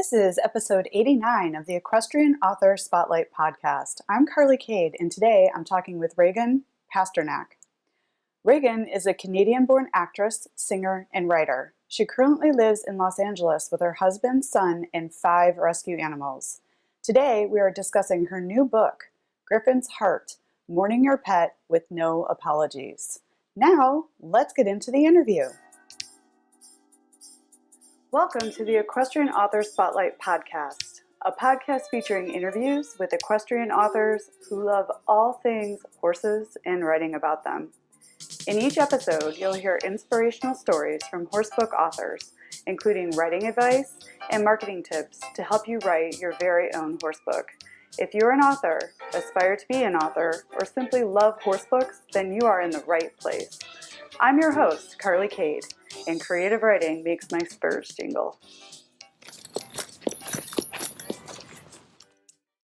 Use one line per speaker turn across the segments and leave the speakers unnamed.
This is episode 89 of the Equestrian Author Spotlight podcast. I'm Carly Cade, and today I'm talking with Reagan Pasternak. Reagan is a Canadian-born actress, singer, and writer. She currently lives in Los Angeles with her husband, son, and 5 rescue animals. Today, we are discussing her new book, Griffins Heart, Mourning Your Pet with No Apologies. Now, let's get into the interview. Welcome to the Equestrian Author Spotlight podcast, a podcast featuring interviews with equestrian authors who love all things horses and writing about them. In each episode, you'll hear inspirational stories from horsebook authors, including writing advice and marketing tips to help you write your very own horsebook. If you're an author, aspire to be an author, or simply love horsebooks, then you are in the right place. I'm your host, Carly Cade, and creative writing makes my spurs jingle.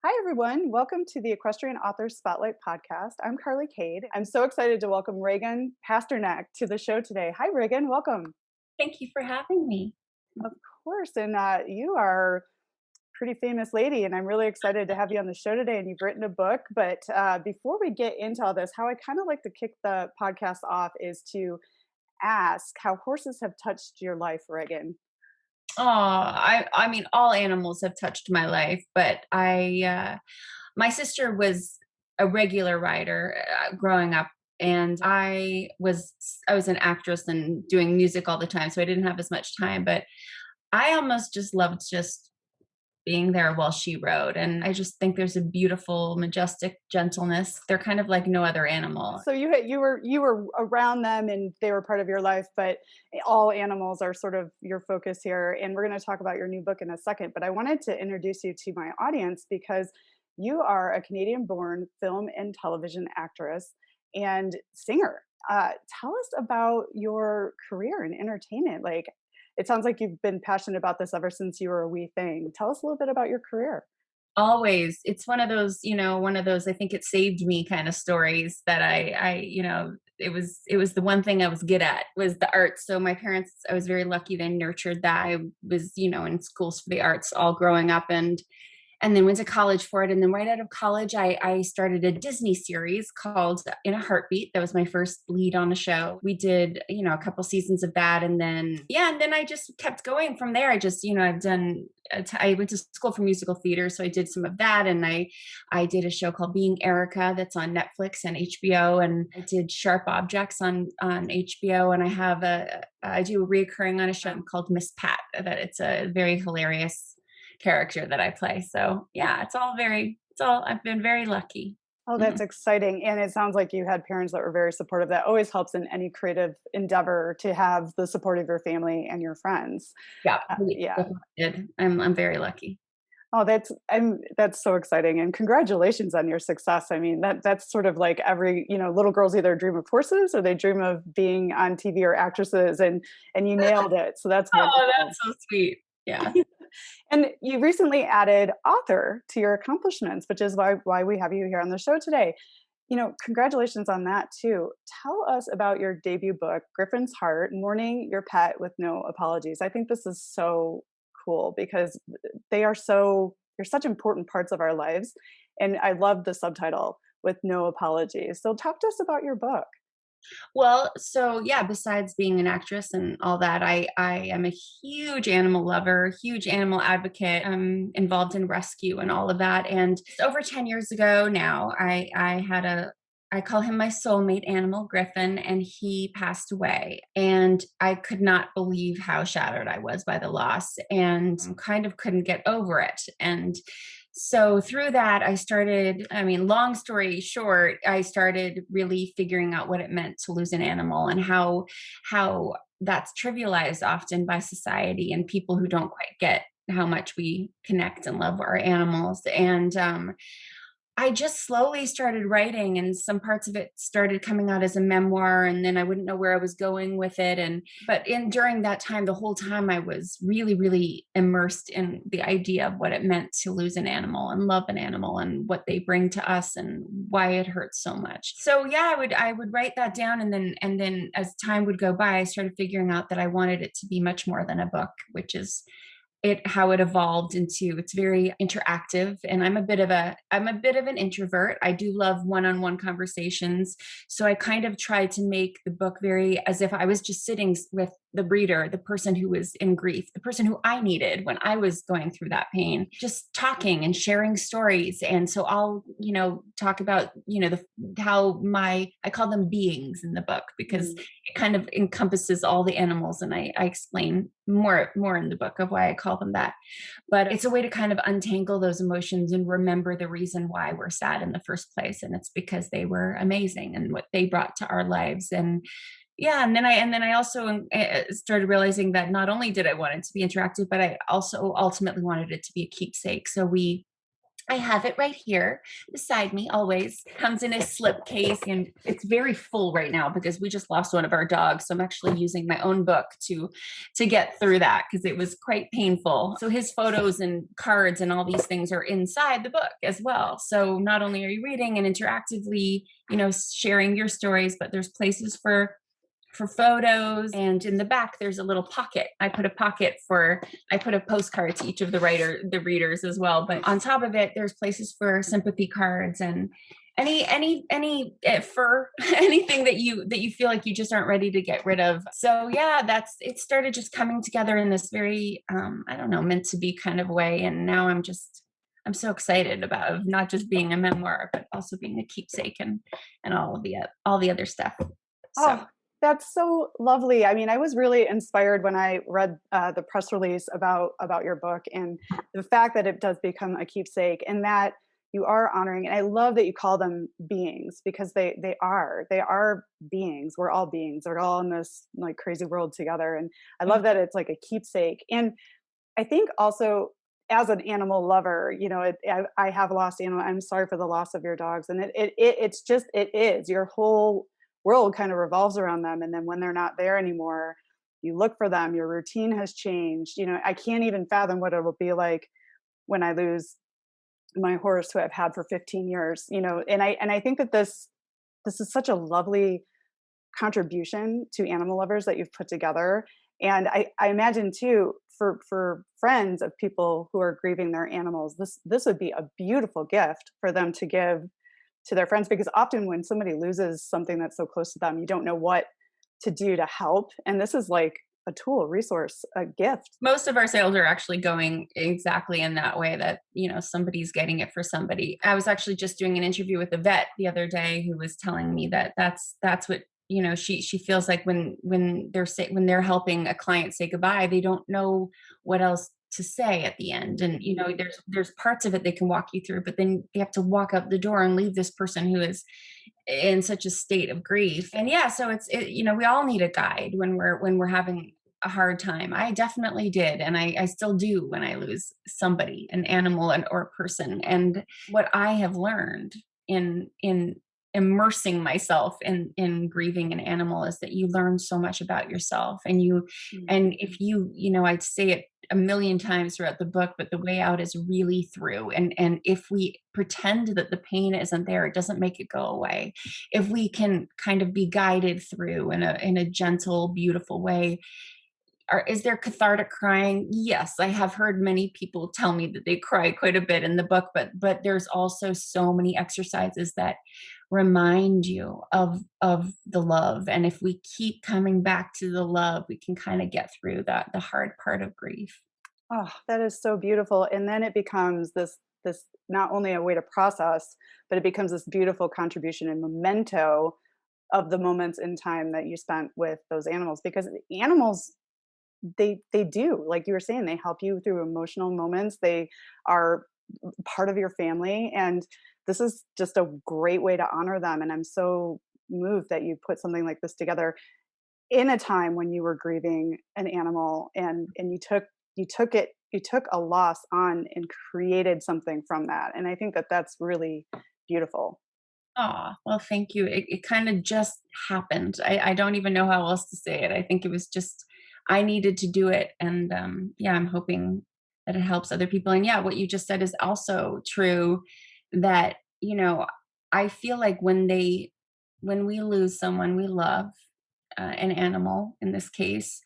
Hi, everyone. Welcome to the Equestrian Author Spotlight podcast. I'm Carly Cade. I'm so excited to welcome Reagan Pasternak to the show today. Hi, Reagan. Welcome.
Thank you for having me.
Of course. And you are a pretty famous lady, and I'm really excited to have you on the show today. And you've written a book. But before we get into all this, how I kind of like to kick the podcast off is to ask how horses have touched your life, Reagan.
Oh, I mean, all animals have touched my life, but my sister was a regular rider growing up, and I was an actress and doing music all the time, so I didn't have as much time. But I almost just loved just being there while she rode, and I just think there's a beautiful, majestic gentleness. They're kind of like no other animal.
So you were around them, and they were part of your life, but all animals are sort of your focus here. And we're going to talk about your new book in a second. But I wanted to introduce you to my audience because you are a Canadian-born film and television actress and singer. Tell us about your career in entertainment. It sounds like you've been passionate about this ever since you were a wee thing. Tell us a little bit about your career.
Always. It's one of those, I think it saved me kind of stories that it was the one thing I was good at was the arts. So my parents, I was very lucky they nurtured that. I was, in schools for the arts all growing up, and then went to college for it. And then right out of college, I started a Disney series called In a Heartbeat. That was my first lead on a show. We did, a couple seasons of that. And then I just kept going from there. I just, I went to school for musical theater. So I did some of that. And I did a show called Being Erica that's on Netflix and HBO. And I did Sharp Objects on HBO. And I do a reoccurring on a show called Miss Pat, that it's a very hilarious character that I play. So yeah, I've been very lucky.
Oh, that's exciting. And it sounds like you had parents that were very supportive. That always helps in any creative endeavor to have the support of your family and your friends.
Yeah.
Yeah.
I'm very lucky.
Oh, that's so exciting. And congratulations on your success. I mean, that's sort of like every, little girls either dream of horses or they dream of being on TV or actresses, and you nailed it. So that's wonderful.
Oh, that's so sweet. Yeah.
And you recently added author to your accomplishments, which is why we have you here on the show today. Congratulations on that too. Tell us about your debut book, Griffin's Heart, Mourning Your Pet with No Apologies. I think this is so cool because they're such important parts of our lives. And I love the subtitle, with no apologies. So talk to us about your book.
Well, so yeah, besides being an actress and all that, I am a huge animal lover, huge animal advocate. I'm involved in rescue and all of that. And over 10 years ago now, I call him my soulmate animal, Griffin, and he passed away. And I could not believe how shattered I was by the loss and kind of couldn't get over it. And so through that, long story short, I started really figuring out what it meant to lose an animal and how that's trivialized often by society and people who don't quite get how much we connect and love our animals. And I just slowly started writing, and some parts of it started coming out as a memoir, and then I wouldn't know where I was going with it. But during that time, the whole time I was really, really immersed in the idea of what it meant to lose an animal and love an animal and what they bring to us and why it hurts so much. So yeah, I would write that down, and then as time would go by, I started figuring out that I wanted it to be much more than a book, which is how it evolved into, it's very interactive. And I'm a bit of an introvert. I do love one-on-one conversations. So I kind of tried to make the book very as if I was just sitting with the reader, the person who was in grief, the person who I needed when I was going through that pain, just talking and sharing stories. And so I'll, talk about, I call them beings in the book, because it kind of encompasses all the animals. And I explain more in the book of why I call them that. But it's a way to kind of untangle those emotions and remember the reason why we're sad in the first place. And it's because they were amazing and what they brought to our lives. And yeah, and then I also started realizing that not only did I want it to be interactive, but I also ultimately wanted it to be a keepsake. So I have it right here beside me always. Comes in a slipcase, and it's very full right now because we just lost one of our dogs. So I'm actually using my own book to get through that because it was quite painful. So his photos and cards and all these things are inside the book as well. So not only are you reading and interactively, sharing your stories, but there's places for photos. And in the back, there's a little pocket. I put a postcard to each of the readers as well. But on top of it, there's places for sympathy cards and any fur, anything that you feel like you just aren't ready to get rid of. So yeah, it started just coming together in this very, I don't know, meant to be kind of way. And now I'm so excited about not just being a memoir, but also being a keepsake and all the other stuff. So.
Oh, that's so lovely. I mean, I was really inspired when I read the press release about your book, and the fact that it does become a keepsake, and that you are honoring. And I love that you call them beings, because they are beings. We're all beings. We're all in this like crazy world together. And I love that it's like a keepsake. And I think also, as an animal lover, I have lost animal. I'm sorry for the loss of your dogs, and it is your whole world kind of revolves around them. And then when they're not there anymore, you look for them. Your routine has changed. I can't even fathom what it will be like when I lose my horse, who I've had for 15 years. And I think that this is such a lovely contribution to animal lovers that you've put together. And I imagine too, for friends of people who are grieving their animals, this would be a beautiful gift for them to give to their friends, because often when somebody loses something that's so close to them, you don't know what to do to help. And this is like a tool, a resource, a gift.
Most of our sales are actually going exactly in that way, that, somebody's getting it for somebody. I was actually just doing an interview with a vet the other day who was telling me that that's what, she feels like when they're helping a client say goodbye, they don't know what else to say at the end. And, there's parts of it they can walk you through, but then you have to walk out the door and leave this person who is in such a state of grief. And yeah, so we all need a guide when we're having a hard time. I definitely did. And I still do when I lose somebody, an animal or a person. And what I have learned in immersing myself in grieving an animal is that you learn so much about yourself. And and if I'd say it a million times throughout the book, but the way out is really through. And if we pretend that the pain isn't there, it doesn't make it go away. If we can kind of be guided through in a gentle, beautiful way. Is there cathartic crying? Yes, I have heard many people tell me that they cry quite a bit in the book, but there's also so many exercises that remind you of the love. And if we keep coming back to the love, we can kind of get through the hard part of grief.
Oh, that is so beautiful. And then it becomes this not only a way to process, but it becomes this beautiful contribution and memento of the moments in time that you spent with those animals. Because animals, they do, like you were saying, they help you through emotional moments. They are part of your family, and this is just a great way to honor them. And I'm so moved that you put something like this together in a time when you were grieving an animal, and you took a loss on and created something from that. And I think that that's really beautiful.
Oh, well, thank you. It kind of just happened. I don't even know how else to say it. I think it was just, I needed to do it. And yeah, I'm hoping that it helps other people. And yeah, what you just said is also true, that, I feel like when we lose someone we love, an animal in this case,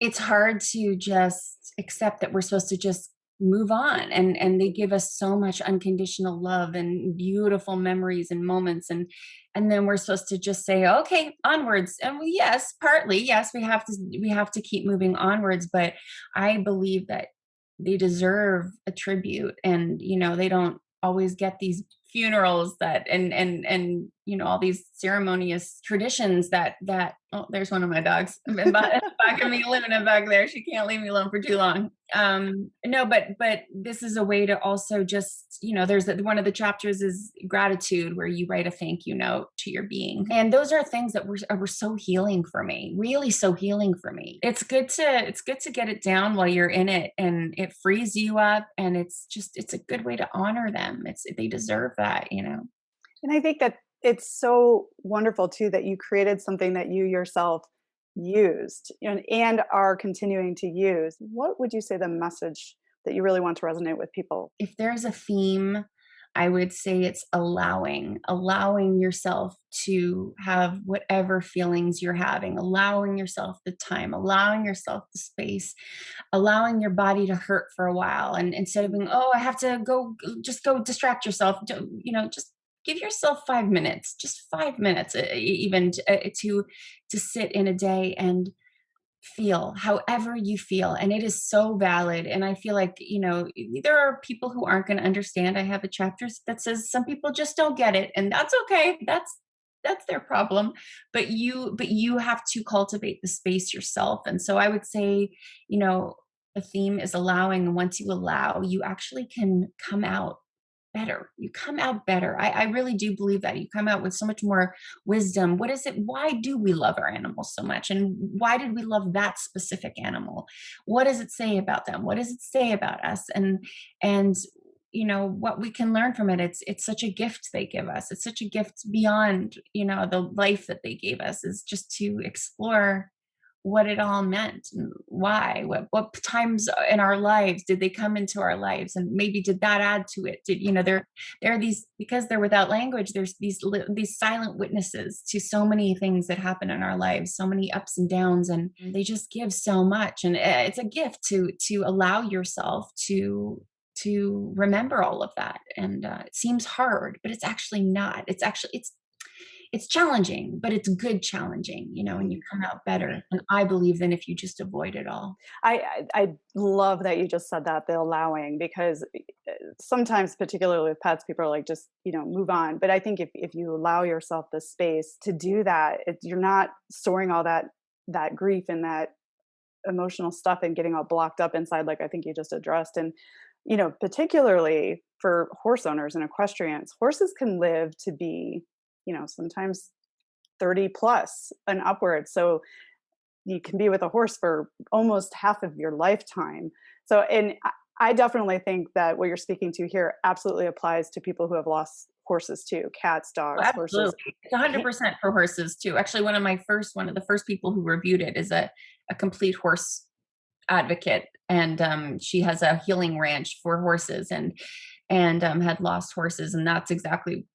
it's hard to just accept that we're supposed to just move on, and they give us so much unconditional love and beautiful memories and moments, and then we're supposed to just say, okay, onwards. And yes, partly yes, we have to keep moving onwards, but I believe that they deserve a tribute, and they don't always get these funerals that and all these ceremonious traditions that oh, there's one of my dogs back of me living in back there. She can't leave me alone for too long. No, but this is a way to also just, there's one of the chapters is gratitude, where you write a thank you note to your being, and those are things that were so healing for me, really so healing for me. It's good to get it down while you're in it, and it frees you up, and it's a good way to honor them. They deserve that.
And I think that it's so wonderful too that you created something that you yourself used and are continuing to use. What would you say the message that you really want to resonate with people?
If there's a theme, I would say it's allowing yourself to have whatever feelings you're having, allowing yourself the time, allowing yourself the space, allowing your body to hurt for a while. And instead of being, oh, I have to just go distract yourself, just give yourself 5 minutes, just 5 minutes, even to sit in a day and feel however you feel. And it is so valid, and I feel like there are people who aren't going to understand. I have a chapter that says some people just don't get it, and that's okay. That's their problem. But you have to cultivate the space yourself. And so I would say, the theme is allowing, and once you allow, you actually can come out better. You come out better. I really do believe that. You come out with so much more wisdom. What is it? Why do we love our animals so much? And why did we love that specific animal? What does it say about them? What does it say about us? And what we can learn from it. It's such a gift they give us. It's such a gift beyond, the life that they gave us, is just to explore what it all meant and why. What times in our lives did they come into our lives, and maybe did that add to it? Did there are these, because they're without language, there's these silent witnesses to so many things that happen in our lives, so many ups and downs, and they just give so much. And it's a gift to allow yourself to remember all of that. And it seems hard, but it's actually not. It's challenging, but it's good challenging, and you come out better. And I believe than if you just avoid it all.
I love that you just said that, the allowing, because sometimes, particularly with pets, people are like, just move on. But I think if you allow yourself the space to do that, you're not storing all that grief and that emotional stuff and getting all blocked up inside, like I think you just addressed. And particularly for horse owners and equestrians, horses can live to be sometimes 30 plus and upwards. So you can be with a horse for almost half of your lifetime. So, and I definitely think that what you're speaking to here absolutely applies to people who have lost horses too, cats,
Oh,
dogs, horses.
absolutely. It's 100% for horses too. Actually, one of the first people who reviewed it is a complete horse advocate, and she has a healing ranch for horses, and had lost horses, and that's exactly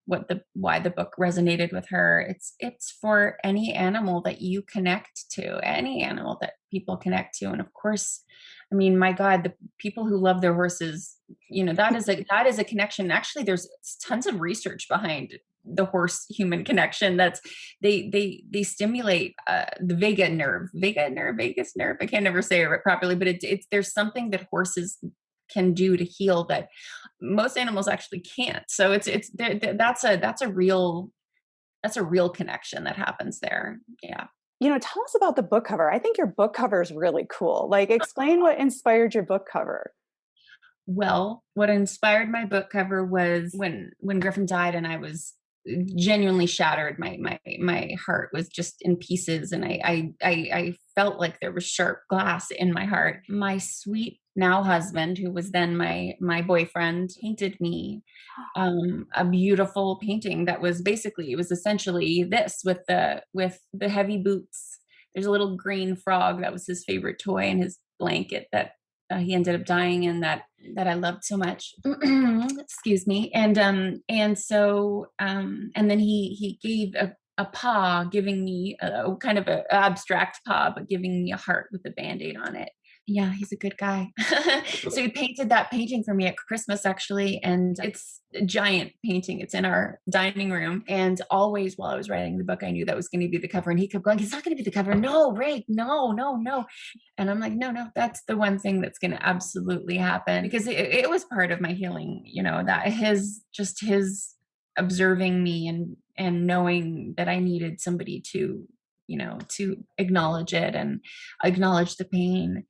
why the book resonated with her. It's for any animal that you connect to, any animal that people connect to. And of course, I mean, my God, the people who love their horses, that is a connection. Actually, there's tons of research behind the horse human connection. That's they stimulate the vagus nerve. I can never say it properly, but it's there's something that horses can do to heal that most animals actually can't. So that's a real connection that happens there. Yeah.
Tell us about the book cover. I think your book cover is really cool. Like, explain what inspired your book cover.
Well, what inspired my book cover was when Griffin died, and I was genuinely shattered. My heart was just in pieces, and I felt like there was sharp glass in my heart. My sweet now husband, who was then my boyfriend, painted me a beautiful painting that was it was essentially this with the heavy boots. There's a little green frog that was his favorite toy, and his blanket that he ended up dying in, that I loved so much. Excuse me. And then he gave a paw giving me a kind of an abstract paw, but giving me a heart with a Band-Aid on it. Yeah, he's a good guy. So he painted that painting for me at Christmas, actually. And it's a giant painting. It's in our dining room. And always while I was writing the book, I knew that was going to be the cover. And he kept going, it's not going to be the cover. No, Ray, no, no, no. And I'm like, no, that's the one thing that's going to absolutely happen, because it was part of my healing, that his observing me and knowing that I needed somebody to acknowledge it and acknowledge the pain.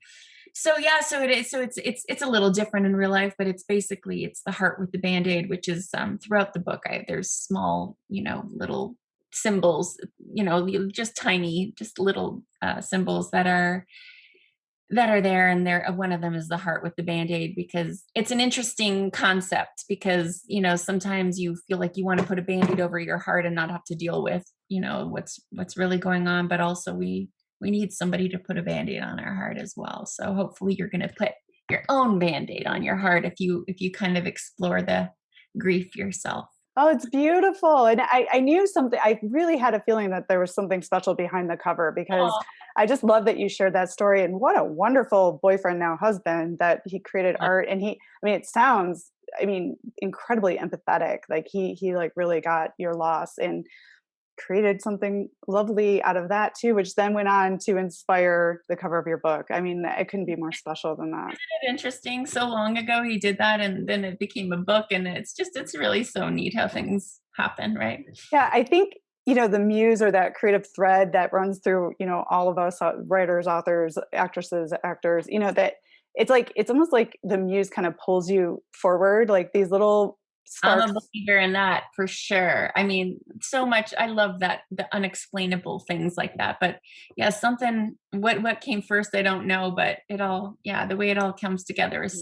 So yeah, so it is. So it's a little different in real life, but it's the heart with the Band-Aid, which is throughout the book. There's small, little symbols, just tiny, just little symbols that are there, and one of them is the heart with the Band-Aid, because it's an interesting concept, because sometimes you feel like you want to put a Band-Aid over your heart and not have to deal with what's really going on, but also we need somebody to put a Band-Aid on our heart as well. So hopefully you're going to put your own Band-Aid on your heart if you kind of explore the grief yourself.
Oh, it's beautiful. And I knew something, I really had a feeling that there was something special behind the cover, because
Aww.
I just love that you shared that story. And what a wonderful boyfriend, now husband, that he created art. And it sounds, incredibly empathetic. Like he like really got your loss and created something lovely out of that too, which then went on to inspire the cover of your book. It couldn't be more special than that.
Isn't it interesting? So long ago he did that, and then it became a book, and it's really so neat how things happen, right?
Yeah, I think, the muse, or that creative thread that runs through, all of us, writers, authors, actresses, actors, that it's almost like the muse kind of pulls you forward, like these little sparks.
I'm a believer in that for sure. So much. I love that, the unexplainable things like that. But yeah, something, what came first, I don't know, but the way it all comes together is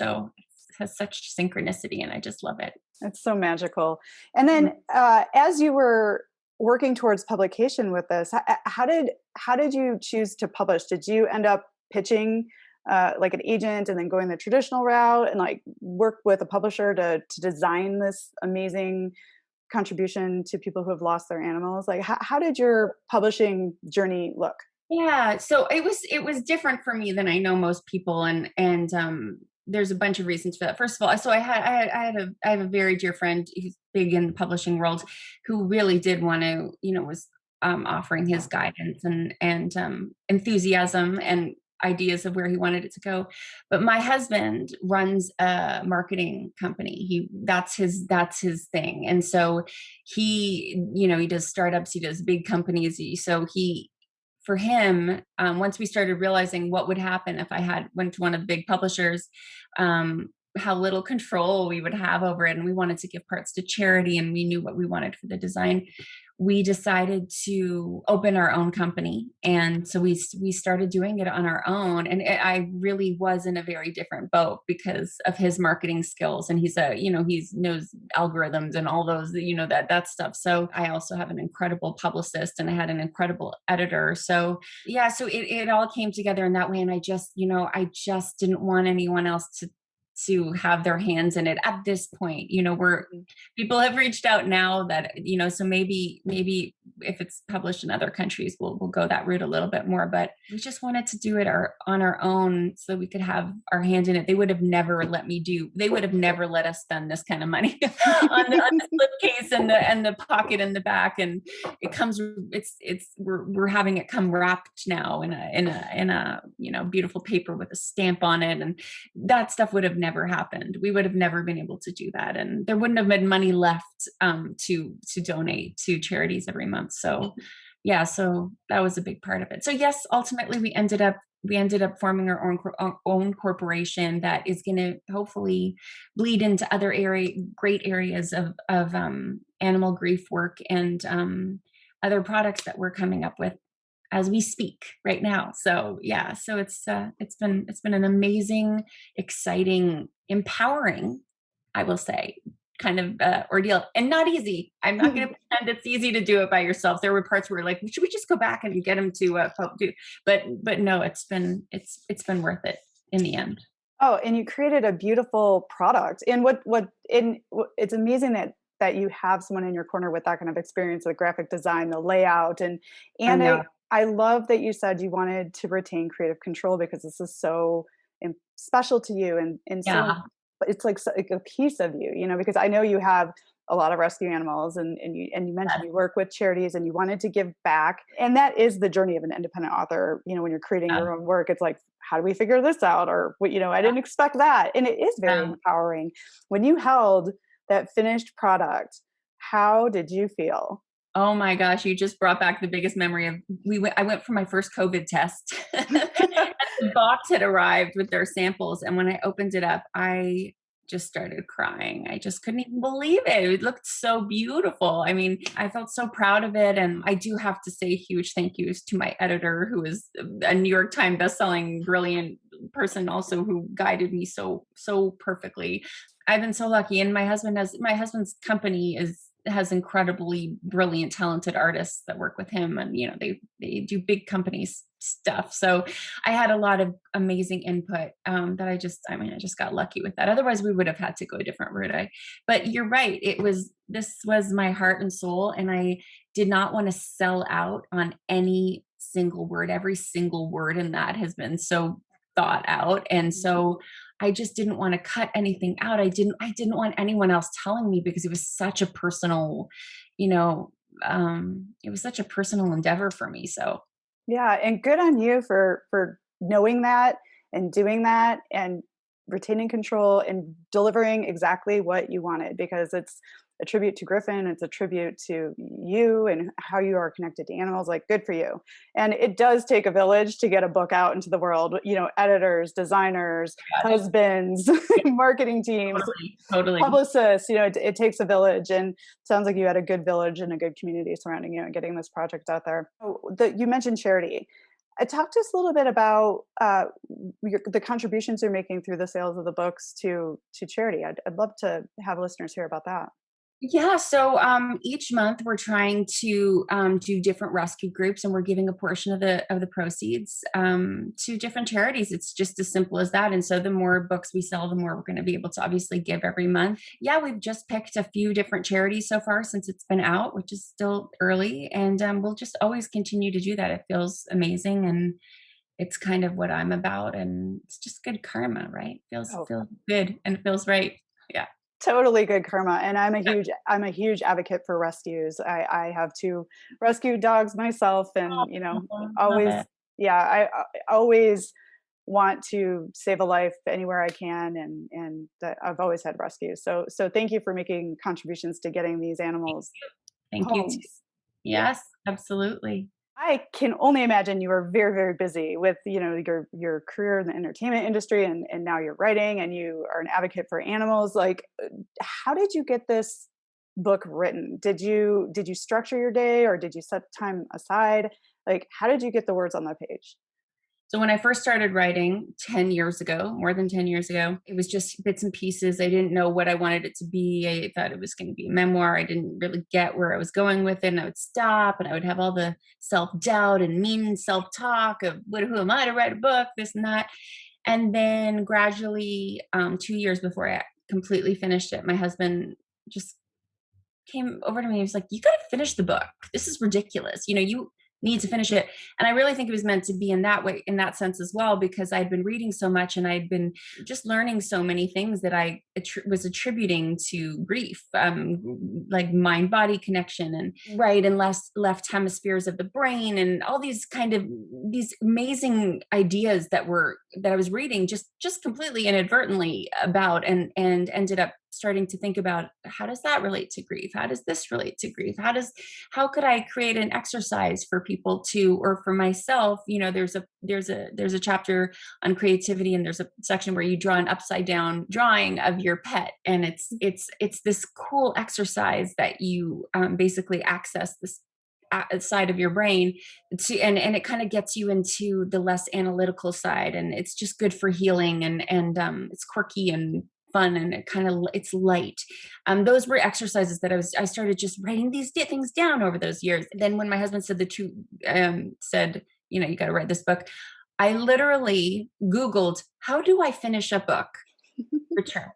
has such synchronicity, and I just love it.
It's so magical. And then as you were working towards publication with this, how did you choose to publish? Did you end up pitching like an agent and then going the traditional route and like work with a publisher to design this amazing contribution to people who have lost their animals? Like how did your publishing journey look?
Yeah, so it was different for me than I know most people, and there's a bunch of reasons for that. First of all, so I have a very dear friend who's big in the publishing world, who really did want to, was offering his guidance and enthusiasm and ideas of where he wanted it to go. But my husband runs a marketing company. That's his thing. And so he does startups, he does big companies. So for him, once we started realizing what would happen if I went to one of the big publishers, how little control we would have over it, and we wanted to give parts to charity, and we knew what we wanted for the design, we decided to open our own company. And so we started doing it on our own. And I really was in a very different boat because of his marketing skills. And he's he knows algorithms and all those, that stuff. So I also have an incredible publicist, and I had an incredible editor. So yeah, so it all came together in that way. And I just didn't want anyone else to have their hands in it at this point. People have reached out now that, so maybe if it's published in other countries, we'll go that route a little bit more, but we just wanted to do it on our own so we could have our hand in it. They would have never let us spend this kind of money on the slipcase and the pocket in the back. And we're having it come wrapped now in a beautiful paper with a stamp on it. And that stuff would have never happened. We would have never been able to do that. And there wouldn't have been money left to donate to charities every month. So yeah, so that was a big part of it. So yes, ultimately we ended up forming our own corporation that is going to hopefully bleed into other great areas of animal grief work and other products that we're coming up with as we speak right now. So yeah, so it's been an amazing, exciting, empowering, I will say, kind of ordeal, and not easy. I'm not going to pretend it's easy to do it by yourself. There were parts where like, should we just go back and get him to do? But no, it's been worth it in the end.
Oh, and you created a beautiful product. And it's amazing that that you have someone in your corner with that kind of experience, the graphic design, the layout,
I
and
know.
I love that you said you wanted to retain creative control because this is so special to you, and so
Yeah.
it's like a piece of you, because I know you have a lot of rescue animals, and you mentioned
Yes.
you work with charities and you wanted to give back, and that is the journey of an independent author. When you're creating
Yeah.
your own work, it's like, how do we figure this out, or what, I didn't expect that, and it is very
Yeah.
empowering. When you held that finished product, how did you feel?
Oh my gosh, you just brought back the biggest memory of I went for my first COVID test. The box had arrived with their samples, and when I opened it up, I just started crying. I just couldn't even believe it. It looked so beautiful. I mean, I felt so proud of it, and I do have to say huge thank yous to my editor, who is a New York Times bestselling brilliant person also, who guided me so perfectly. I've been so lucky, and my husband's company has incredibly brilliant, talented artists that work with him, and they do big companies stuff. So I had a lot of amazing input, that I just got lucky with that. Otherwise, we would have had to go a different route. But you're right. This was my heart and soul, and I did not want to sell out on any single word. Every single word in that has been so thought out, and so I just didn't want to cut anything out. I didn't want anyone else telling me, because it was such a personal, it was such a personal endeavor for me. So
Yeah, and good on you for knowing that and doing that and retaining control and delivering exactly what you wanted, because it's a tribute to Griffin, it's a tribute to you and how you are connected to animals. Like, good for you. And it does take a village to get a book out into the world, editors, designers,
gosh,
husbands, marketing teams,
totally.
publicists. It takes a village, and sounds like you had a good village and a good community surrounding you and getting this project out there. You mentioned charity. Talk to us a little bit about the contributions you're making through the sales of the books to charity. I'd love to have listeners hear about that.
Yeah, so each month we're trying to do different rescue groups, and we're giving a portion of the proceeds to different charities. It's just as simple as that. And so the more books we sell, the more we're going to be able to obviously give every month. Yeah, we've just picked a few different charities so far since it's been out, which is still early, and we'll just always continue to do that. It feels amazing, and it's kind of what I'm about, and it's just good karma, right?
Oh,
Feels good and it feels right. Yeah.
totally good karma. And I'm a huge advocate for rescues. I have two rescue dogs myself, and
Love
always,
it.
yeah, I always want to save a life anywhere I can, and that I've always had rescues. So thank you for making contributions to getting these animals
Thank you too.
homes. Yeah.
Yes, absolutely.
I can only imagine you are very, very busy with, your career in the entertainment industry, and now you're writing and you are an advocate for animals. Like, how did you get this book written? Did you structure your day, or did you set time aside? Like, how did you get the words on the page?
So when I first started writing 10 years ago, more than 10 years ago, it was just bits and pieces. I didn't know what I wanted it to be. I thought it was going to be a memoir. I didn't really get where I was going with it. And I would stop, and I would have all the self-doubt and mean self-talk of who am I to write a book, this and that. And then gradually, 2 years before I completely finished it, my husband just came over to me. He was like, "You got to finish the book. This is ridiculous. You need to finish it." And I really think it was meant to be in that way, in that sense as well, because I'd been reading so much, and I'd been just learning so many things that I was attributing to grief, like mind body connection, and right and left hemispheres of the brain, and all these these amazing ideas that I was reading just completely inadvertently about, and ended up starting to think about, how does that relate to grief? How does this relate to grief? How could I create an exercise for people to, or for myself? There's a chapter on creativity, and there's a section where you draw an upside down drawing of your pet, and it's this cool exercise that you basically access this side of your brain and it kind of gets you into the less analytical side, and it's just good for healing, and it's quirky and fun, and it's light. Those were exercises that I started just writing these things down over those years. Then when my husband said, you got to write this book, I literally Googled, how do I finish a book? Return.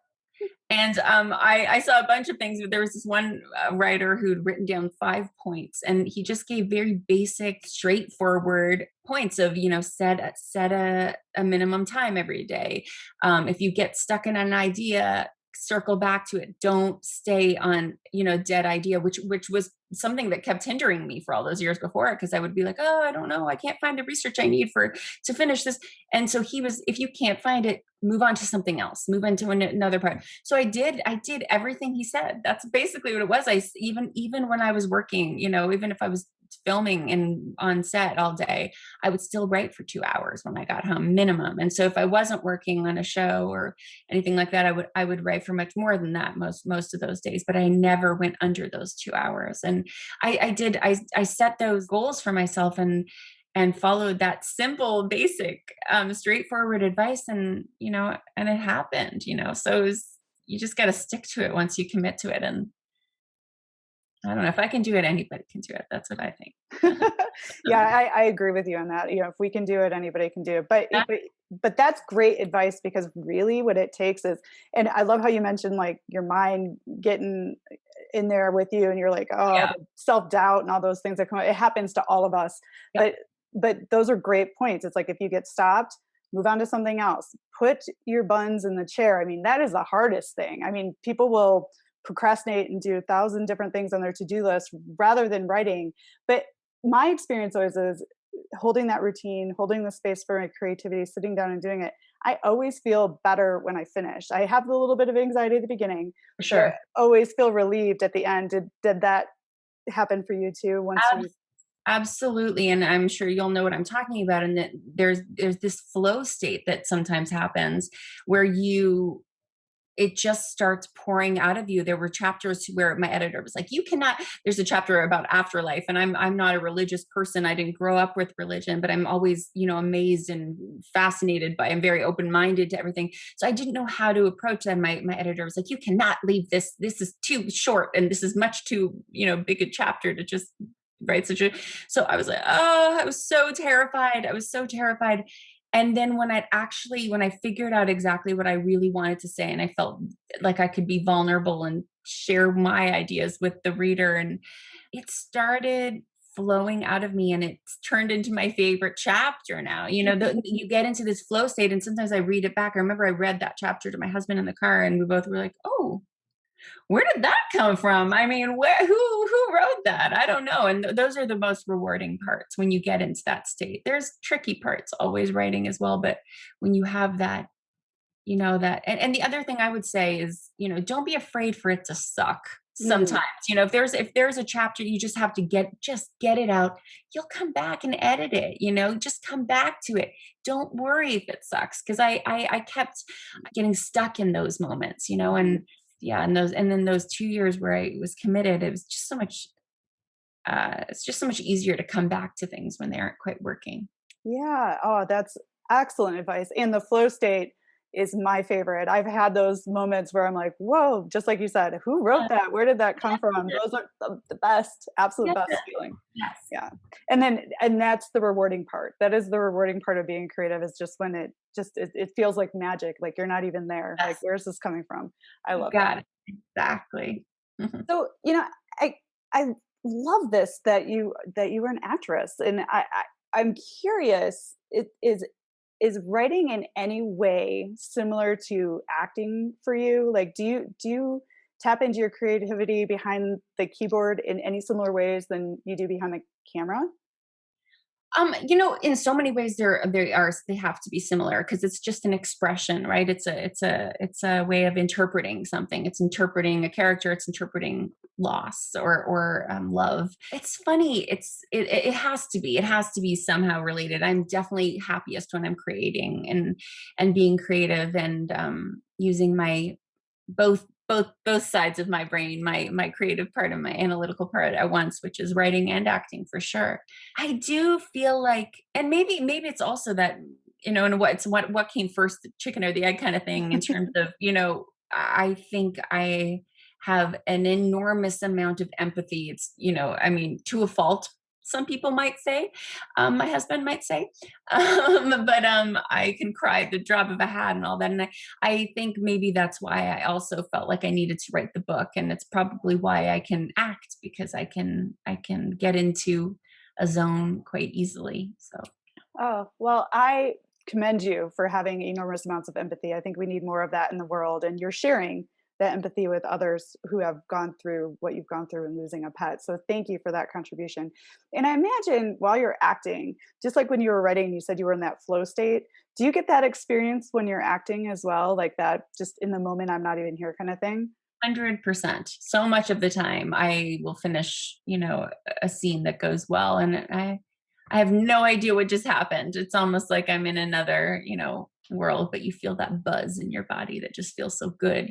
And I saw a bunch of things, but there was this one writer who'd written down 5 points, and he just gave very basic, straightforward points of, set a minimum time every day. If you get stuck in an idea, circle back to it. Don't stay on, dead idea, which was something that kept hindering me for all those years before, because I would be like, oh, I don't know, I can't find the research I need to finish this. And so he was, if you can't find it, move on to something else, move into another part. So I did everything he said. That's basically what it was. Even when I was working, even if I was filming and on set all day, I would still write for 2 hours when I got home, minimum. And so if I wasn't working on a show or anything like that, I would write for much more than that most of those days. But I never went under those 2 hours. And I set those goals for myself and followed that simple, basic, straightforward advice, and and it happened. So you just got to stick to it once you commit to it. And I don't know, if I can do it, anybody can do it. That's what I think.
Yeah, I agree with you on that. If we can do it, anybody can do it. But that's great advice, because really what it takes is, and I love how you mentioned like your mind getting in there with you, and you're like, oh,
Yeah.
self-doubt and all those things that come. It happens to all of us.
Yeah.
But those are great points. It's like, if you get stopped, move on to something else. Put your buns in the chair. I mean, that is the hardest thing. I mean, people will procrastinate and do 1,000 different things on their to-do list rather than writing. But my experience always is holding that routine, holding the space for my creativity, sitting down and doing it. I always feel better when I finish. I have a little bit of anxiety at the beginning,
For sure.
but I always feel relieved at the end. Did that happen for you too? Once you
Absolutely. And I'm sure you'll know what I'm talking about. And that there's this flow state that sometimes happens where it just starts pouring out of you. There were chapters where my editor was like, there's a chapter about afterlife. And I'm not a religious person. I didn't grow up with religion, but I'm always, amazed and fascinated I'm very open-minded to everything. So I didn't know how to approach that. My editor was like, you cannot leave this. This is too short. And this is much too, big a chapter to just write so I was like, oh, I was so terrified. And then when I figured out exactly what I really wanted to say, and I felt like I could be vulnerable and share my ideas with the reader, and it started flowing out of me, and it's turned into my favorite chapter now. You get into this flow state, and sometimes I read it back. I remember I read that chapter to my husband in the car, and we both were like, oh, where did that come from? I mean, who wrote that? I don't know. And those are the most rewarding parts when you get into that state. There's tricky parts always writing as well, but when you have that, and the other thing I would say is, don't be afraid for it to suck sometimes. If there's a chapter you just have to get it out, you'll come back and edit it, just come back to it. Don't worry if it sucks, because I kept getting stuck in those moments, and yeah, and then those 2 years where I was committed, it was just so much it's just so much easier to come back to things when they aren't quite working.
Yeah. Oh, that's excellent advice. And the flow state is my favorite. I've had those moments where I'm like, whoa, just like you said, who wrote that? Where did that come from? Those are the best, absolute
Yes.
best feeling.
Yes.
Yeah. And that's the rewarding part. That is the rewarding part of being creative, is just when it feels like magic. Like you're not even there.
Yes.
Like, where's this coming from? I
You
love
got
that.
it. Exactly. Mhm.
So, I love this that you were an actress, and I'm curious. It is writing in any way similar to acting for you? Like, do you tap into your creativity behind the keyboard in any similar ways than you do behind the camera?
In so many ways they have to be similar, because it's just an expression, right? It's a way of interpreting something. It's interpreting a character, it's interpreting loss or love. It's funny. It has to be somehow related. I'm definitely happiest when I'm creating and being creative, and using my both sides of my brain, my creative part and my analytical part at once, which is writing and acting for sure. I do feel like, and maybe it's also that, and what came first, the chicken or the egg kind of thing, in terms of, I think I have an enormous amount of empathy. It's, I mean, to a fault some people might say, my husband might say, but I can cry at the drop of a hat and all that. And I think maybe that's why I also felt like I needed to write the book, and it's probably why I can act, because I can get into a zone quite easily. So
Oh, well, I commend you for having enormous amounts of empathy. I think we need more of that in the world. And you're sharing that empathy with others who have gone through what you've gone through in losing a pet. So thank you for that contribution. And I imagine while you're acting, just like when you were writing, you said you were in that flow state. Do you get that experience when you're acting as well? Like that, just in the moment, I'm not even here kind of thing?
100%. So much of the time I will finish, a scene that goes well, and I have no idea what just happened. It's almost like I'm in another, world, but you feel that buzz in your body that just feels so good.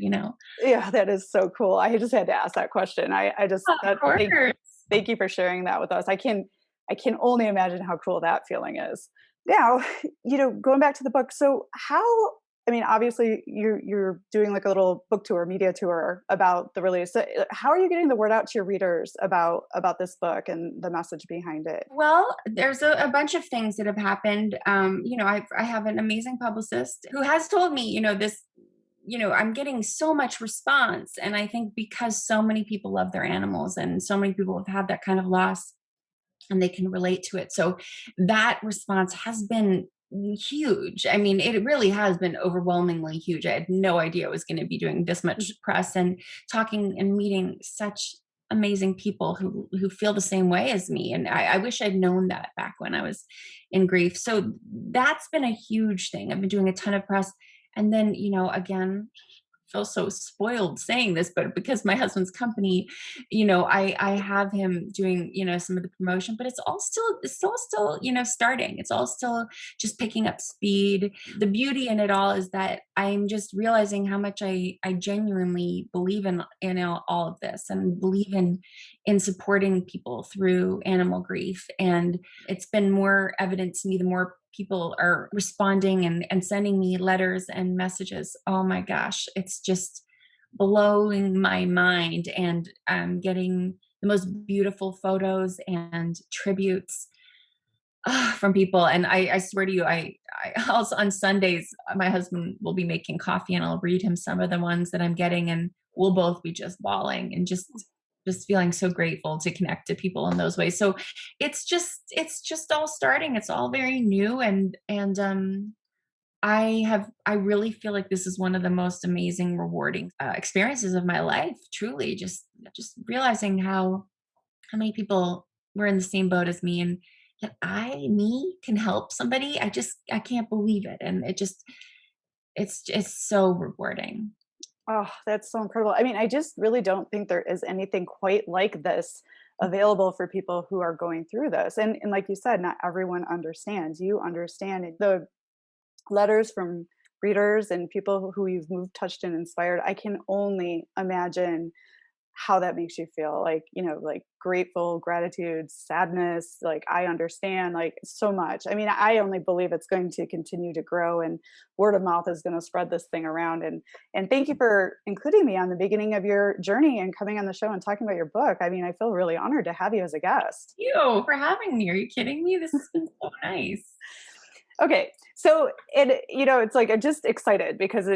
Yeah, that is so cool. I just had to ask that question. I just
Of
that
course.
thank you for sharing that with us. I can only imagine how cool that feeling is. Now, going back to the book, so how I mean, obviously you're doing like a little book tour, media tour about the release. So, how are you getting the word out to your readers about this book and the message behind it?
Well, there's a bunch of things that have happened. I have an amazing publicist who has told me, this, I'm getting so much response. And I think because so many people love their animals and so many people have had that kind of loss, and they can relate to it. So that response has been huge. I mean, it really has been overwhelmingly huge. I had no idea I was going to be doing this much press and talking and meeting such amazing people who feel the same way as me. And I wish I'd known that back when I was in grief. So that's been a huge thing. I've been doing a ton of press. And then, again, feel so spoiled saying this, but because my husband's company, I have him doing, some of the promotion, but it's all still, starting. It's all still just picking up speed. The beauty in it all is that I'm just realizing how much I genuinely believe in all of this, and believe in supporting people through animal grief. And it's been more evident to me the more people are responding and sending me letters and messages. Oh my gosh, it's just blowing my mind. And I'm getting the most beautiful photos and tributes from people. And I swear to you, I also on Sundays, my husband will be making coffee and I'll read him some of the ones that I'm getting, and we'll both be just bawling and just feeling so grateful to connect to people in those ways. So it's just all starting. It's all very new. And I really feel like this is one of the most amazing, rewarding experiences of my life. Truly, just realizing how many people were in the same boat as me, and that me can help somebody. I can't believe it. And it's so rewarding.
Oh, that's so incredible. I mean, I just really don't think there is anything quite like this available for people who are going through this. And like you said, not everyone understands. You understand the letters from readers and people who you've moved, touched, and inspired. I can only imagine how that makes you feel, like, like grateful, gratitude, sadness. Like, I understand, like, so much. I mean, I only believe it's going to continue to grow, and word of mouth is going to spread this thing around. And thank you for including me on the beginning of your journey and coming on the show and talking about your book. I mean, I feel really honored to have you as a guest.
You for having me. Are you kidding me? This has been so nice.
Okay, so it's like I'm just excited because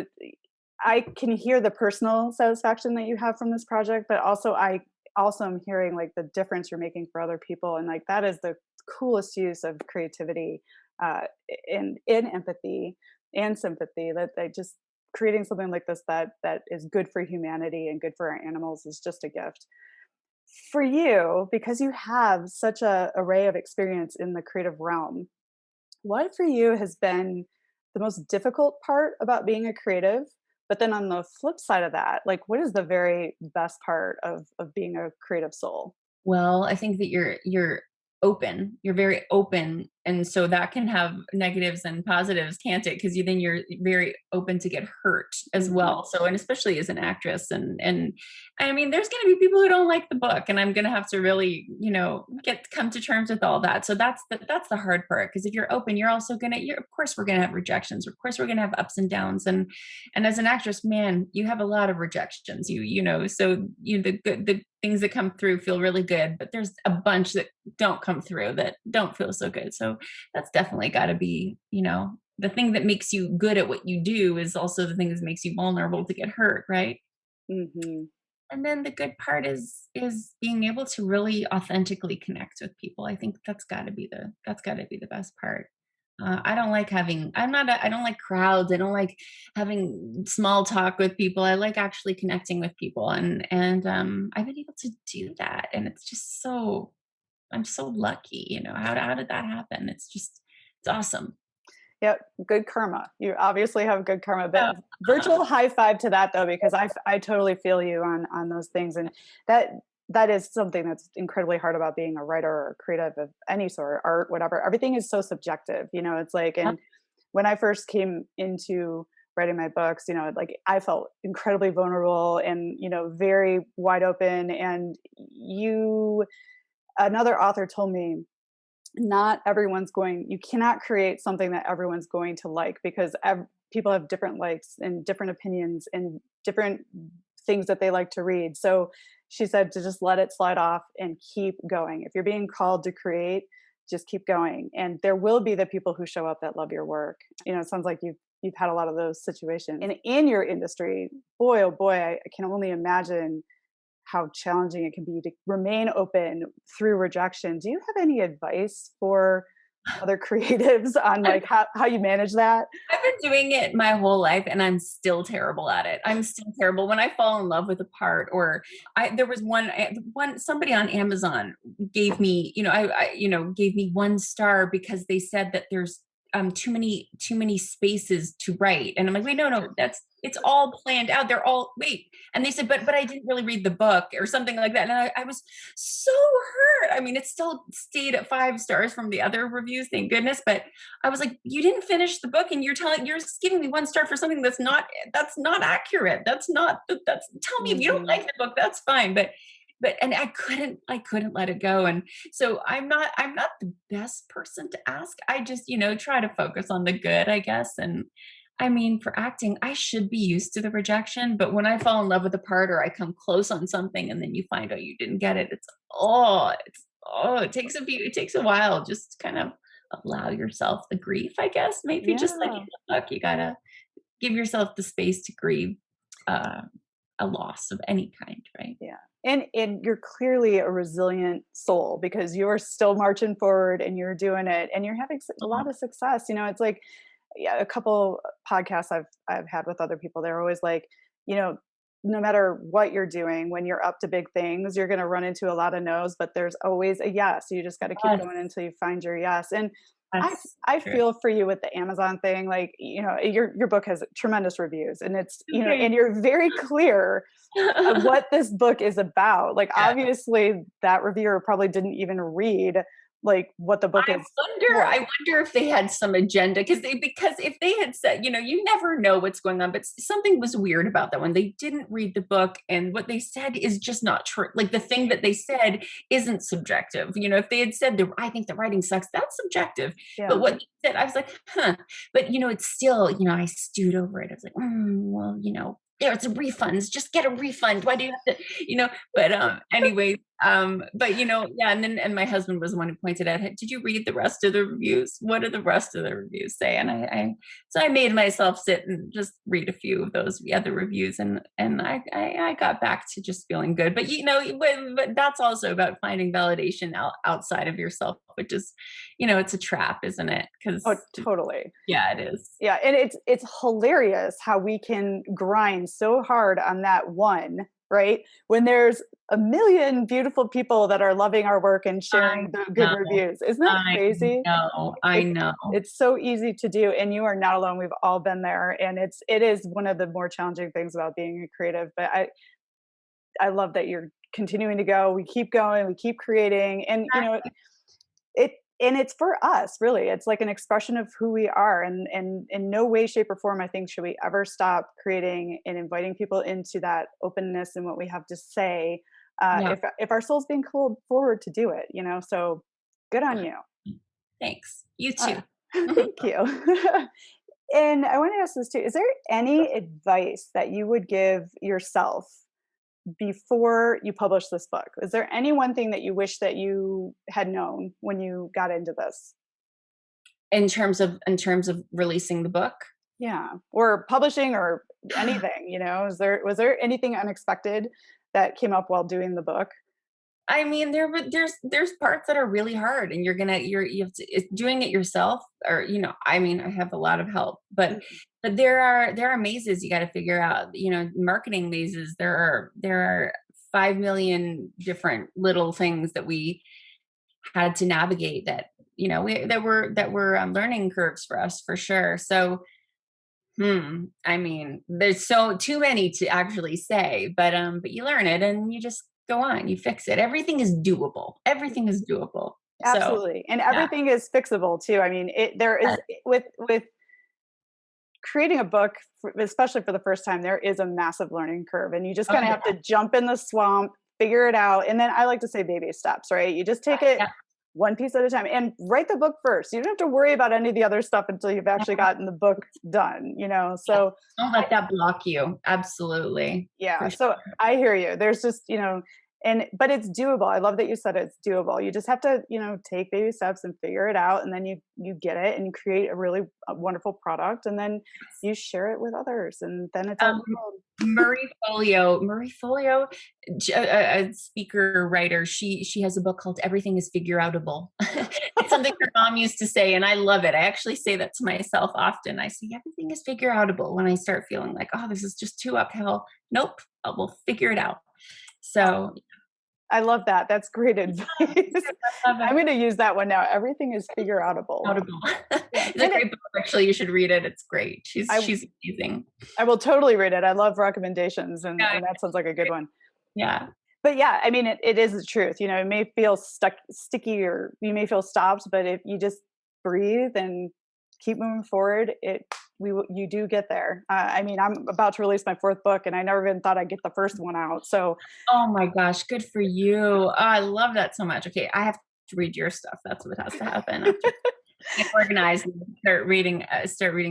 I can hear the personal satisfaction that you have from this project, but also I also am hearing like the difference you're making for other people, and like that is the coolest use of creativity, uh, in empathy and sympathy. That they just creating something like this that is good for humanity and good for our animals is just a gift for you, because you have such a array of experience in the creative realm. What for you has been the most difficult part about being a creative? But then on the flip side of that, like, what is the very best part of being a creative soul?
Well, I think that you're open. You're very open And so that can have negatives and positives, can't it? Because then you're very open to get hurt as well. So, and especially as an actress, and I mean, there's going to be people who don't like the book, and I'm going to have to really, come to terms with all that. So that's the hard part. Because if you're open, you're also of course, we're going to have rejections. Of course, we're going to have ups and downs. And as an actress, man, you have a lot of rejections. The things that come through feel really good, but there's a bunch that don't come through that don't feel so good. So that's definitely got to be, the thing that makes you good at what you do is also the thing that makes you vulnerable to get hurt, right?
Mm-hmm.
And then the good part is being able to really authentically connect with people. I think that's got to be the best part. I don't like I don't like crowds. I don't like having small talk with people. I like actually connecting with people, and I've been able to do that, and it's just I'm so lucky. How did that happen? It's awesome.
Yep, good karma. You obviously have good karma, but virtual high five to that though, because I totally feel you on those things, and that is something that's incredibly hard about being a writer or creative of any sort, art, whatever. Everything is so subjective, it's like, and when I first came into writing my books, like I felt incredibly vulnerable and, very wide open. And another author told me, not everyone's you cannot create something that everyone's going to like, because people have different likes and different opinions and different things that they like to read. So she said to just let it slide off and keep going. If you're being called to create, just keep going. And there will be the people who show up that love your work. It sounds like you've had a lot of those situations. And in your industry, boy, oh boy, I can only imagine how challenging it can be to remain open through rejection. Do you have any advice for other creatives on like how you manage that?
I've been doing it my whole life and I'm still terrible at it. I'm still terrible. When I fall in love with a part, or there was somebody on Amazon gave me, gave me 1 star because they said that there's too many spaces to write. And I'm like, wait, no, it's all planned out. They're all, wait. And they said, but I didn't really read the book or something like that. And I was so hurt. I mean, it still stayed at 5 stars from the other reviews, thank goodness. But I was like, you didn't finish the book and you're just giving me 1 star for something that's not accurate. Tell me if you don't like the book, that's fine. But and I couldn't let it go. And so I'm not the best person to ask. I just, try to focus on the good, I guess. And I mean, for acting, I should be used to the rejection, but when I fall in love with a part or I come close on something and then you find out you didn't get it, it takes a while. Just kind of allow yourself the grief, I guess. Maybe just like in the book, you gotta give yourself the space to grieve a loss of any kind, right?
Yeah. And you're clearly a resilient soul because you're still marching forward and you're doing it and you're having a lot of success. It's like, a couple podcasts I've had with other people, they're always like, no matter what you're doing, when you're up to big things, you're going to run into a lot of no's, but there's always a yes. You just got to keep going until you find your yes. And I feel for you with the Amazon thing. Like, your book has tremendous reviews and it's, and you're very clear of what this book is about. Like, obviously that reviewer probably didn't even read like what the book is.
I wonder if they had some agenda because if they had said, you never know what's going on, but something was weird about that one. They didn't read the book and what they said is just not true. Like the thing that they said isn't subjective. If they had said I think the writing sucks, that's subjective. Yeah. But what they said, I was like, huh. But it's still, I stewed over it. I was like, well, there's refunds. Just get a refund. Why do you have to, but anyway, but yeah, and my husband was the one who pointed out, did you read the rest of the reviews? What do the rest of the reviews say? And so I made myself sit and just read a few of those other reviews, and I got back to just feeling good. But but that's also about finding validation outside of yourself, which is, it's a trap, isn't it? Because
totally.
Yeah, it is.
Yeah, and it's hilarious how we can grind so hard on that one, right? When there's a million beautiful people that are loving our work and sharing the good reviews. Isn't that crazy?
I know.
It's so easy to do, and you are not alone. We've all been there, and it is one of the more challenging things about being a creative. But I love that you're continuing to go. We keep going, we keep creating, and and it's for us, really. It's like an expression of who we are. And in no way, shape, or form, I think, should we ever stop creating and inviting people into that openness and what we have to say.
Yeah.
If our soul's being called forward to do it, so good on you.
Thanks. You too.
Thank you. And I want to ask this too. Is there any advice that you would give yourself before you publish this book? Is there any one thing that you wish that you had known when you got into this?
In terms of releasing the book?
Yeah. Or publishing or anything, was there anything unexpected that came up while doing the book?
I mean, there's parts that are really hard, and you have to, it's doing it yourself, or I mean, I have a lot of help, but
Mhm.
there are mazes you got to figure out. Marketing mazes. There are 5 million different little things that we had to navigate, that that were learning curves for us, for sure. So, I mean, there's so too many to actually say, but you learn it and you just go on, you fix it. Everything is doable. Everything is doable. So,
Absolutely. And
yeah.
everything is fixable too. I mean, there is, with creating a book, especially for the first time, there is a massive learning curve, and you just
Oh,
kind of have
yeah.
to jump in the swamp, figure it out. And then I like to say baby steps, right? You just take it
Yeah.
one piece at a time and write the book first. You don't have to worry about any of the other stuff until you've actually gotten the book done, So
Don't let that block you. Absolutely.
yeah,
For
so
sure.
I hear you. There's just, but it's doable. I love that you said it's doable. You just have to, take baby steps and figure it out, and then you get it and you create a really wonderful product, and then you share it with others, and then it's out in
Um,
the world.
Marie Folio, a speaker writer. She has a book called "Everything Is Figure Outable." It's something her mom used to say, and I love it. I actually say that to myself often. I say everything is figure outable when I start feeling like, oh, this is just too uphill. Nope, we'll figure it out. So,
I love that. That's great advice.
I love
I'm
it.
going to use that one now. Everything is figure outable.
Outable.
Yeah,
It's a great book. Actually, you should read it. It's great. She's
I
she's amazing.
I will totally read it. I love recommendations, and
Yeah,
that sounds like a good one.
yeah.
But yeah, I mean, it is the truth. It may feel sticky, or you may feel stopped, but if you just breathe and keep moving forward, you do get there. I mean, I'm about to release my fourth book, and I never even thought I'd get the first one out. So
Oh my gosh, good for you. Oh, I love that so much. Okay, I have to read your stuff. That's what has to happen after. Get organized and start reading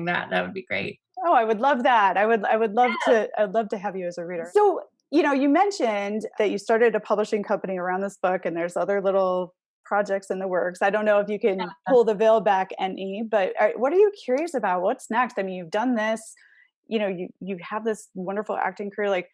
that. That would be great.
oh, I would love that. I'd love to have you as a reader. So, you mentioned that you started a publishing company around this book, and there's other little projects in the works. I don't know if you can pull the veil back any, but what are you curious about? What's next? I mean, you've done this, you have this wonderful acting career. Like,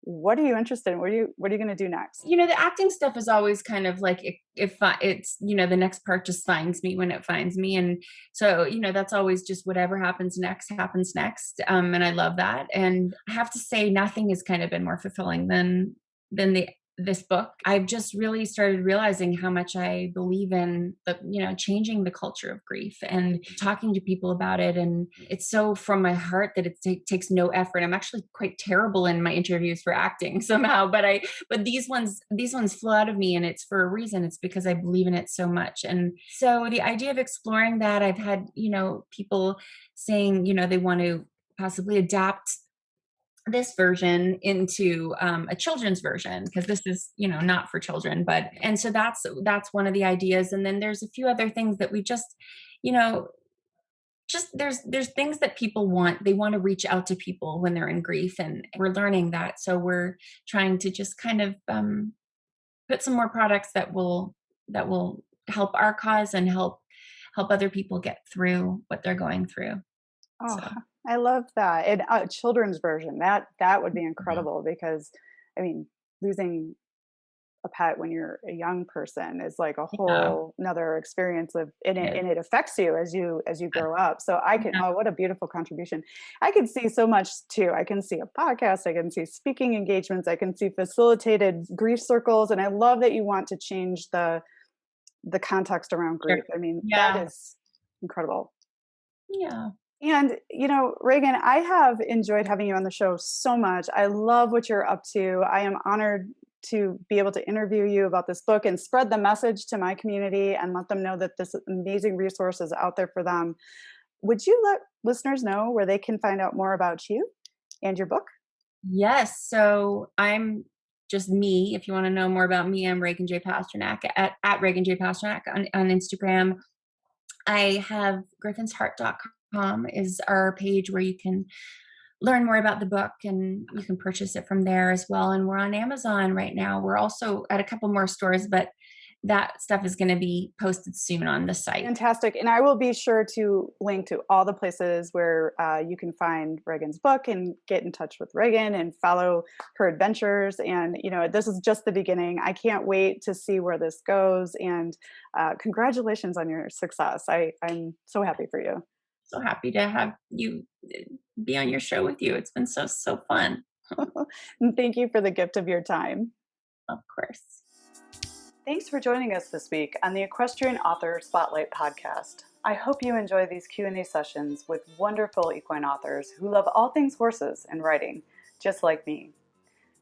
what are you interested in? What are you going to do next?
The acting stuff is always kind of like, if it's, the next part just finds me when it finds me. And so, that's always just whatever happens next happens next. And I love that. And I have to say, nothing has kind of been more fulfilling than this book. I've just really started realizing how much I believe in changing the culture of grief and talking to people about it. And it's so from my heart that it takes no effort. I'm actually quite terrible in my interviews for acting somehow, but these ones flow out of me, and it's for a reason. It's because I believe in it so much. And so the idea of exploring that, I've had, people saying, they want to possibly adapt this version into a children's version, because this is not for children, and so that's one of the ideas. And then there's a few other things that we just you know just there's things that people want. They want to reach out to people when they're in grief, and we're learning that. So we're trying to just kind of put some more products that will help our cause and help other people get through what they're going through.
Oh,
So
I love that. And a children's version, that would be
yeah.
incredible, because I mean, losing a pet when you're a young person is like a
Yeah.
whole another experience of, and it,
Yes.
and it affects you as you grow up. So
Yeah.
oh, what a beautiful contribution. I can see so much too. I can see a podcast, I can see speaking engagements, I can see facilitated grief circles. And I love that you want to change the context around
Sure.
grief. I mean, that
Yeah.
is incredible.
Yeah.
And, Reagan, I have enjoyed having you on the show so much. I love what you're up to. I am honored to be able to interview you about this book and spread the message to my community and let them know that this amazing resource is out there for them. Would you let listeners know where they can find out more about you and your book?
Yes. So I'm just me. If you want to know more about me, I'm Reagan J. Pasternak at Reagan J. Pasternak on Instagram. I have griffinsheart.com is our page where you can learn more about the book, and you can purchase it from there as well. And we're on Amazon right now. We're also at a couple more stores, but that stuff is going to be posted soon on the site.
Fantastic. And I will be sure to link to all the places where you can find Reagan's book and get in touch with Reagan and follow her adventures. And, this is just the beginning. I can't wait to see where this goes. And congratulations on your success. I'm so happy for you.
So happy to have you be on your show with you. It's been so fun.
And thank you for the gift of your time.
Of course.
Thanks for joining us this week on the Equestrian Author Spotlight podcast. I hope you enjoy these Q&A sessions with wonderful equine authors who love all things horses and riding, just like me.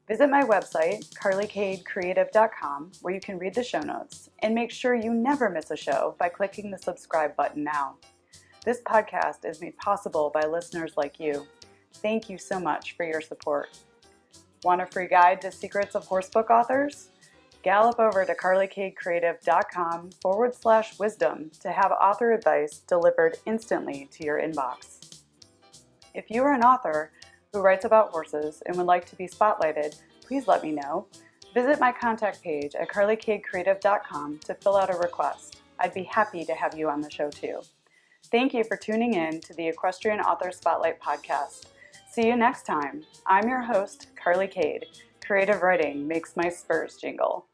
Visit my website, carlycadecreative.com, where you can read the show notes, and make sure you never miss a show by clicking the subscribe button now. This podcast is made possible by listeners like you. Thank you so much for your support. Want a free guide to secrets of horsebook authors? Gallop over to carlycadecreative.com/wisdom to have author advice delivered instantly to your inbox. If you are an author who writes about horses and would like to be spotlighted, please let me know. Visit my contact page at carlycadecreative.com to fill out a request. I'd be happy to have you on the show too. Thank you for tuning in to the Equestrian Author Spotlight podcast. See you next time. I'm your host, Carly Cade. Creative writing makes my spurs jingle.